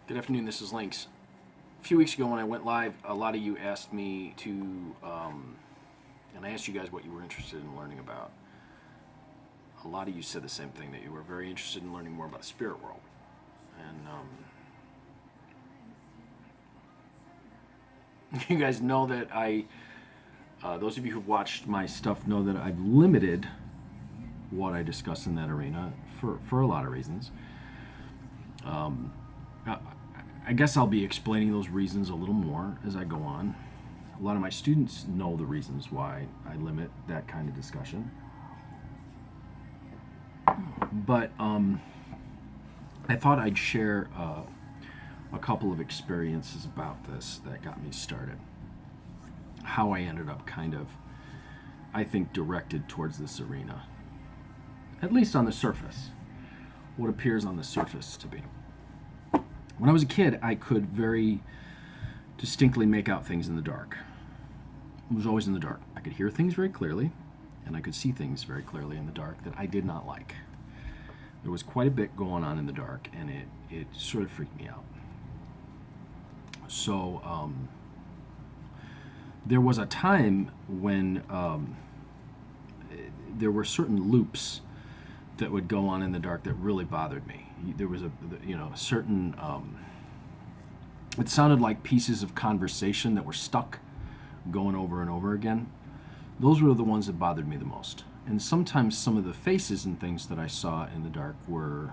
Good afternoon, this is Lynx. A few weeks ago when I went live, a lot of you asked me to, and I asked you guys what you were interested in learning about. A lot of you said the same thing, that you were very interested in learning more about the spirit world. And you guys know that those of you who've watched my stuff know that I've limited what I discuss in that arena for a lot of reasons. I guess I'll be explaining those reasons a little more as I go on. A lot of my students know the reasons why I limit that kind of discussion. But I thought I'd share a couple of experiences about this that got me started. How I ended up kind of, I think, directed towards this arena. At least on the surface. What appears on the surface to be. When I was a kid, I could very distinctly make out things in the dark. It was always in the dark. I could hear things very clearly, and I could see things very clearly in the dark that I did not like. There was quite a bit going on in the dark, and it sort of freaked me out. So there was a time when there were certain loops that would go on in the dark that really bothered me. There was a certain, it sounded like pieces of conversation that were stuck going over and over again. Those were the ones that bothered me the most. And sometimes some of the faces and things that I saw in the dark were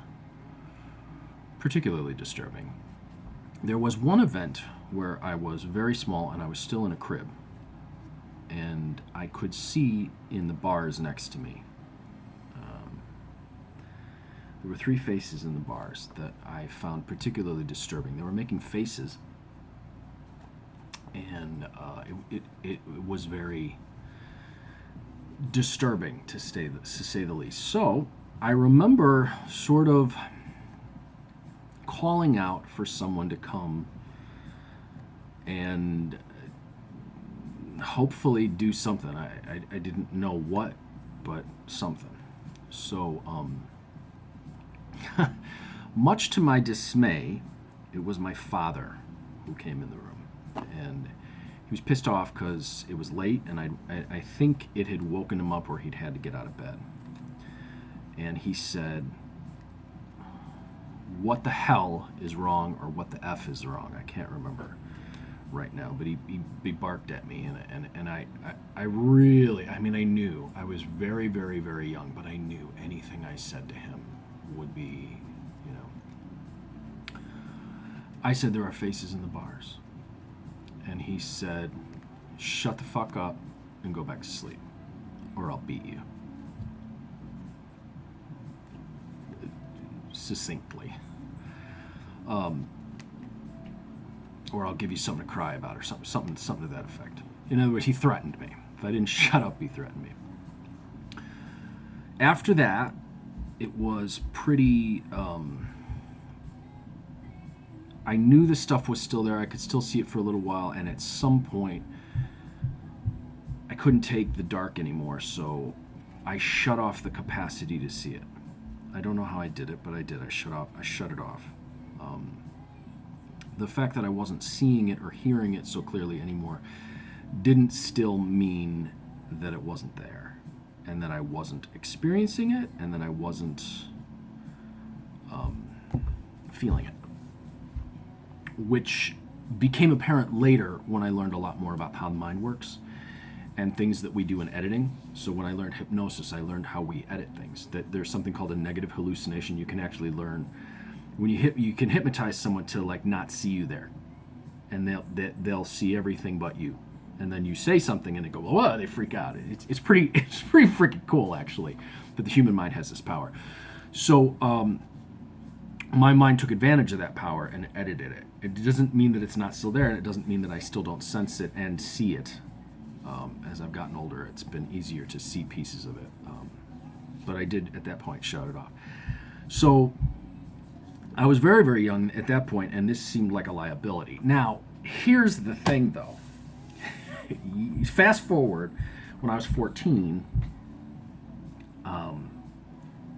particularly disturbing. There was one event where I was very small and I was still in a crib. And I could see in the bars next to me. There were three faces in the bars that I found particularly disturbing. They were making faces, and it was very disturbing, to say the least. So I remember sort of calling out for someone to come and hopefully do something. I didn't know what, but something. So much to my dismay, it was my father who came in the room, and he was pissed off because it was late, and I think it had woken him up, or he'd had to get out of bed. And he said, "What the hell is wrong, or what the F is wrong?" I can't remember right now, but he barked at me, and I really, I knew. I was very, very, very young, but I knew anything I said to him would be, I said, "There are faces in the bars." And he said, "Shut the fuck up and go back to sleep, or I'll beat you." Succinctly. Or I'll give you something to cry about, or something to that effect. In other words, he threatened me. If I didn't shut up, he threatened me. After that, it was pretty, I knew the stuff was still there. I could still see it for a little while, and at some point, I couldn't take the dark anymore, so I shut off the capacity to see it. I don't know how I did it, but I did. I shut it off. The fact that I wasn't seeing it or hearing it so clearly anymore didn't still mean that it wasn't there, and that I wasn't experiencing it, and that I wasn't feeling it, which became apparent later when I learned a lot more about how the mind works and things that we do in editing. So when I learned hypnosis, I learned how we edit things, that there's something called a negative hallucination. You can actually learn when you can hypnotize someone to not see you there, and they'll see everything but you. And then you say something and they go, "Whoa," they freak out. It's pretty freaking cool, actually, that the human mind has this power. So my mind took advantage of that power and edited it. It doesn't mean that it's not still there, and it doesn't mean that I still don't sense it and see it. As I've gotten older, it's been easier to see pieces of it. But I did, at that point, shut it off. So I was very, very young at that point, and this seemed like a liability. Now, here's the thing, though. Fast forward, when I was 14,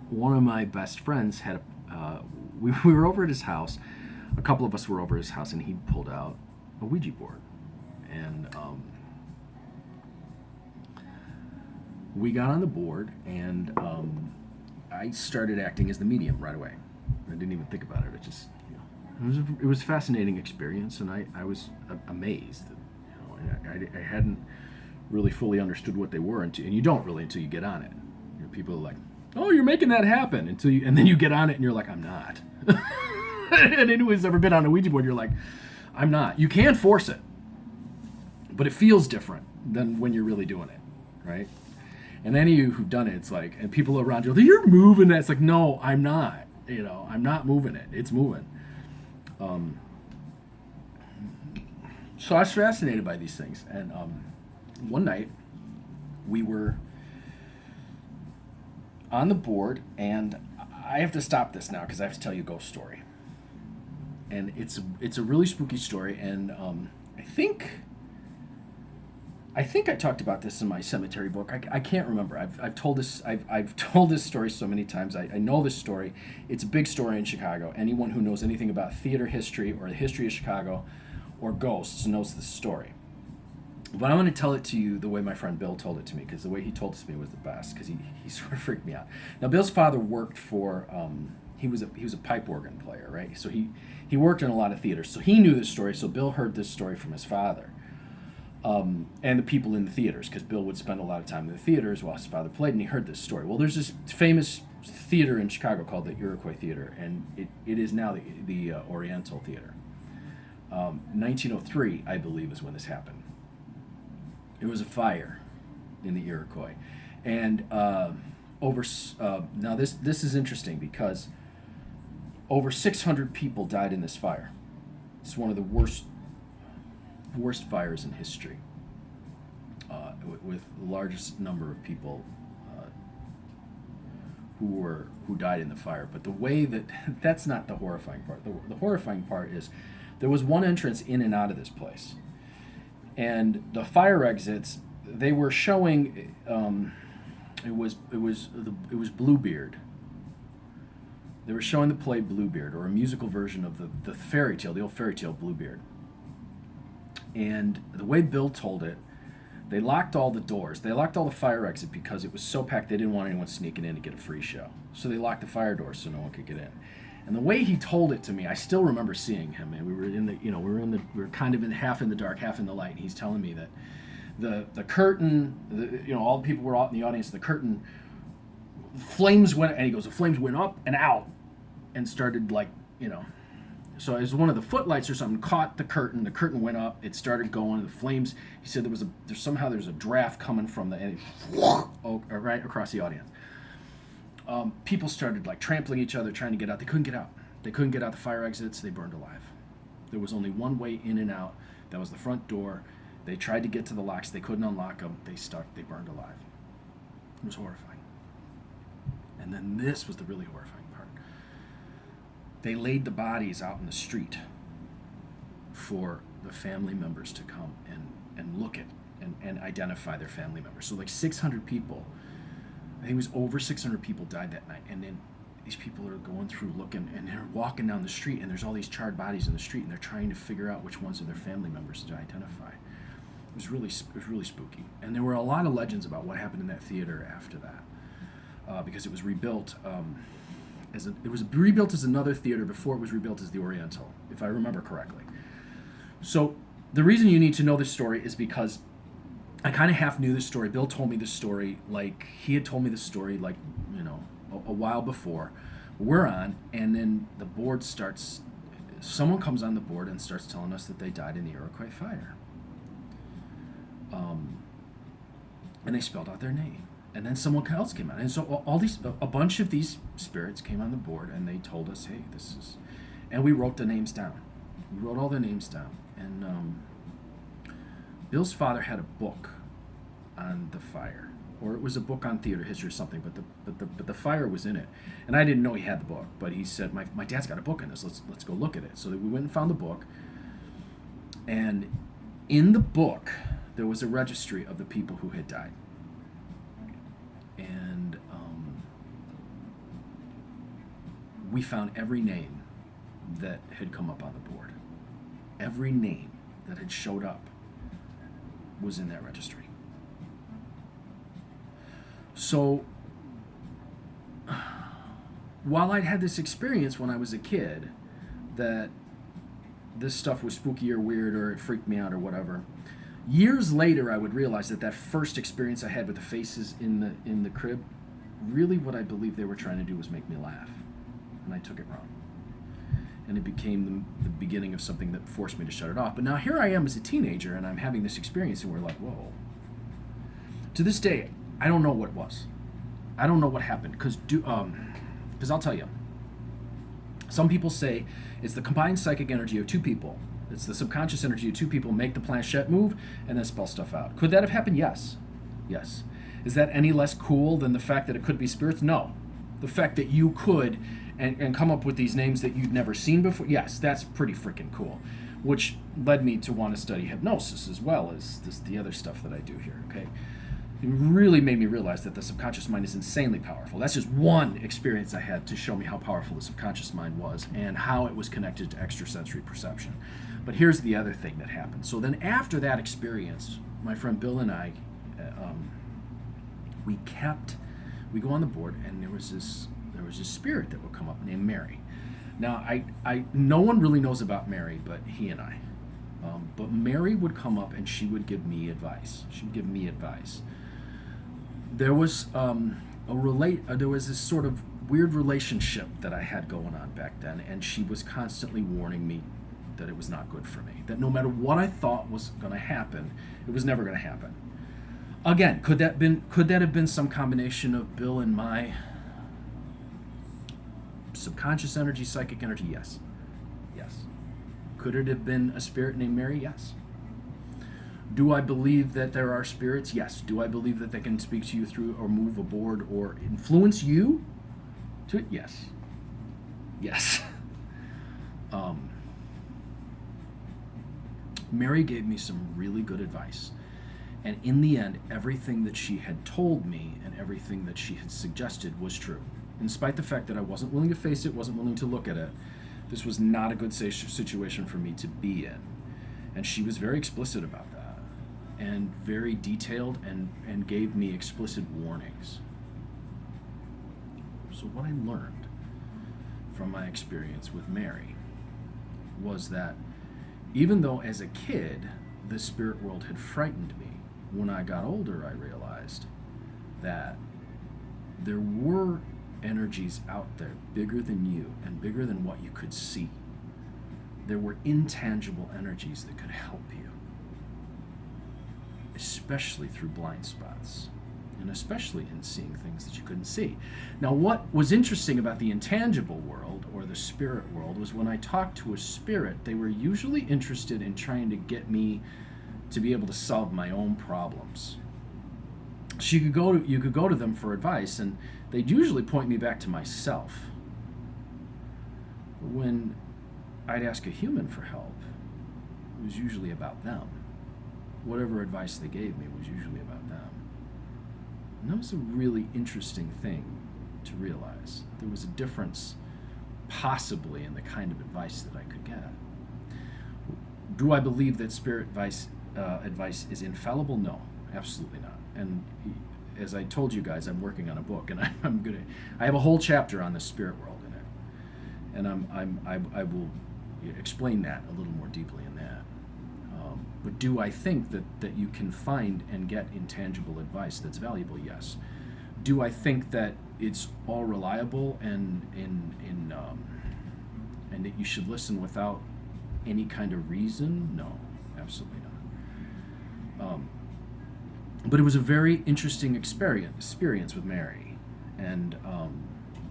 one of my best friends had we were over at his house. a couple of us were over his house, and he pulled out a Ouija board, and we got on the board, and I started acting as the medium right away. I didn't even think about it. It just, it was a fascinating experience, and I was amazed. I hadn't really fully understood what they were and you don't really until you get on it. People are like, "Oh, you're making that happen," and then you get on it, and you're like, "I'm not." And anyone who's ever been on a Ouija board, you're like, "I'm not." You can force it, but it feels different than when you're really doing it, right? And any of you who've done it, it's like, and people around you, "You're moving that." It's like, no, I'm not. I'm not moving it. It's moving. So I was fascinated by these things, and one night we were on the board, and I have to stop this now because I have to tell you a ghost story, and it's a really spooky story, and I think I talked about this in my cemetery book. I can't remember. I've told this story so many times. I know this story. It's a big story in Chicago. Anyone who knows anything about theater history or the history of Chicago or ghosts knows this story. But I'm going to tell it to you the way my friend Bill told it to me, because the way he told it to me was the best, because he sort of freaked me out. Now, Bill's father worked for he was a pipe organ player, right? So he worked in a lot of theaters. So he knew this story. So Bill heard this story from his father. And the people in the theaters, because Bill would spend a lot of time in the theaters while his father played, and he heard this story. Well, there's this famous theater in Chicago called the Iroquois Theater, and it is now the Oriental Theater. 1903, I believe, is when this happened. It was a fire in the Iroquois, and now this is interesting because over 600 people died in this fire. It's one of the worst fires in history, with the largest number of people who died in the fire. But the way that's not the horrifying part. The horrifying part is there was one entrance in and out of this place, and the fire exits, they were showing it was Bluebeard. They were showing the play Bluebeard, or a musical version of the fairy tale, the old fairy tale Bluebeard. And the way Bill told it, they locked all the doors. They locked all the fire exit because it was so packed they didn't want anyone sneaking in to get a free show. So they locked the fire doors so no one could get in. And the way he told it to me, I still remember seeing him. And we were kind of half in the dark, half in the light. And he's telling me that the curtain, all the people were out in the audience. The curtain, flames went, and he goes, the flames went up and out, and started So as one of the footlights or something caught the curtain went up, it started going, the flames, he said there's a draft coming from right across the audience. People started trampling each other, trying to get out. They couldn't get out. They couldn't get out the fire exits. They burned alive. There was only one way in and out. That was the front door. They tried to get to the locks. They couldn't unlock them. They stuck. They burned alive. It was horrifying. And then this was the really horrifying part. They laid the bodies out in the street for the family members to come and look at and identify their family members. So 600 people, I think it was over 600 people died that night. And then these people are going through looking, and they're walking down the street, and there's all these charred bodies in the street, and they're trying to figure out which ones are their family members to identify. It was really spooky. And there were a lot of legends about what happened in that theater after that, because it was rebuilt. It was rebuilt as another theater before it was rebuilt as the Oriental, if I remember correctly. So the reason you need to know this story is because I kind of half knew this story. Bill told me this story, he had told me this story, a while before. We're on, and then the board starts, someone comes on the board and starts telling us that they died in the Iroquois fire. And they spelled out their name. And then someone else came out. And so a bunch of these spirits came on the board, and they told us, hey, this is... And we wrote the names down. We wrote all the names down. And Bill's father had a book on the fire. Or it was a book on theater history or something, but the fire was in it. And I didn't know he had the book, but he said, my dad's got a book on this. Let's go look at it. So we went and found the book. And in the book, there was a registry of the people who had died. And we found every name that had come up on the board. Every name that had showed up was in that registry. So, while I'd had this experience when I was a kid that this stuff was spooky or weird or it freaked me out or whatever, years later I would realize that first experience I had with the faces in the crib, really what I believe they were trying to do was make me laugh. And I took it wrong. And it became the beginning of something that forced me to shut it off. But now here I am as a teenager, and I'm having this experience, and we're like, whoa. To this day, I don't know what it was. I don't know what happened, because I'll tell you. Some people say it's the combined psychic energy of two people. It's the subconscious energy of two people make the planchette move and then spell stuff out. Could that have happened? Yes. Yes. Is that any less cool than the fact that it could be spirits? No. The fact that you could and come up with these names that you'd never seen before, yes, that's pretty freaking cool. Which led me to want to study hypnosis as well as the other stuff that I do here, okay? It really made me realize that the subconscious mind is insanely powerful. That's just one experience I had to show me how powerful the subconscious mind was and how it was connected to extrasensory perception. But here's the other thing that happened. So then after that experience, my friend Bill and I, we go on the board, and there was this spirit that would come up named Mary. Now, I no one really knows about Mary but he and I. But Mary would come up and she would give me advice. She would give me advice. There was there was this sort of weird relationship that I had going on back then, and she was constantly warning me that it was not good for me. That no matter what I thought was going to happen, it was never going to happen. Again, could that have been some combination of Bill and my subconscious energy, psychic energy? Yes. Yes. Could it have been a spirit named Mary? Yes. Do I believe that there are spirits? Yes. Do I believe that they can speak to you through or move a board or influence you to it? Yes. Yes. Mary gave me some really good advice. And in the end, everything that she had told me and everything that she had suggested was true. In spite of the fact that I wasn't willing to face it, wasn't willing to look at it, this was not a good situation for me to be in. And she was very explicit about that, and very detailed, and gave me explicit warnings. So what I learned from my experience with Mary was that even though as a kid the spirit world had frightened me, when I got older I realized that there were energies out there bigger than you and bigger than what you could see. There were intangible energies that could help you, especially through blind spots, and especially in seeing things that you couldn't see. Now, what was interesting about the intangible world, or the spirit world, was when I talked to a spirit, they were usually interested in trying to get me to be able to solve my own problems. So you could go to them for advice, and they'd usually point me back to myself. When I'd ask a human for help, it was usually about them. Whatever advice they gave me was usually about them. And that was a really interesting thing to realize. There was a difference, possibly, in the kind of advice that I could get. Do I believe that spirit advice is infallible? No, absolutely not. And as I told you guys, I'm working on a book, and I have a whole chapter on the spirit world in it, and I will explain that a little more deeply in that. But do I think that you can find and get intangible advice that's valuable? Yes. Do I think that it's all reliable and that you should listen without any kind of reason? No, absolutely not. But it was a very interesting experience with Mary, and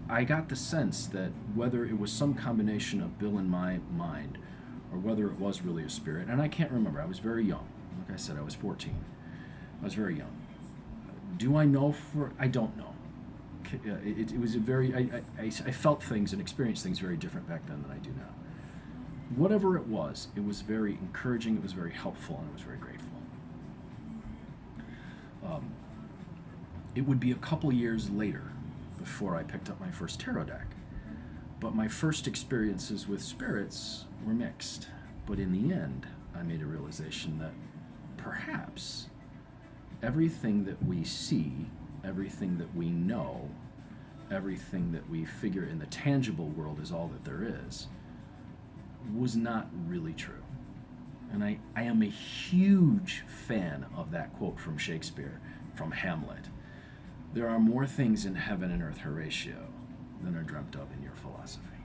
I got the sense that whether it was some combination of Bill and my mind, or whether it was really a spirit, and I can't remember. I was very young. Like I said, I was 14. I was very young. Do I know I don't know. It was a very, I felt things and experienced things very different back then than I do now. Whatever it was very encouraging, it was very helpful, and I was very grateful. It would be a couple years later before I picked up my first tarot deck. But my first experiences with spirits were mixed. But in the end, I made a realization that perhaps everything that we see, everything that we know, everything that we figure in the tangible world is all that there is, was not really true. And I am a huge fan of that quote from Shakespeare, from Hamlet. There are more things in heaven and earth, Horatio, than are dreamt of in your philosophy.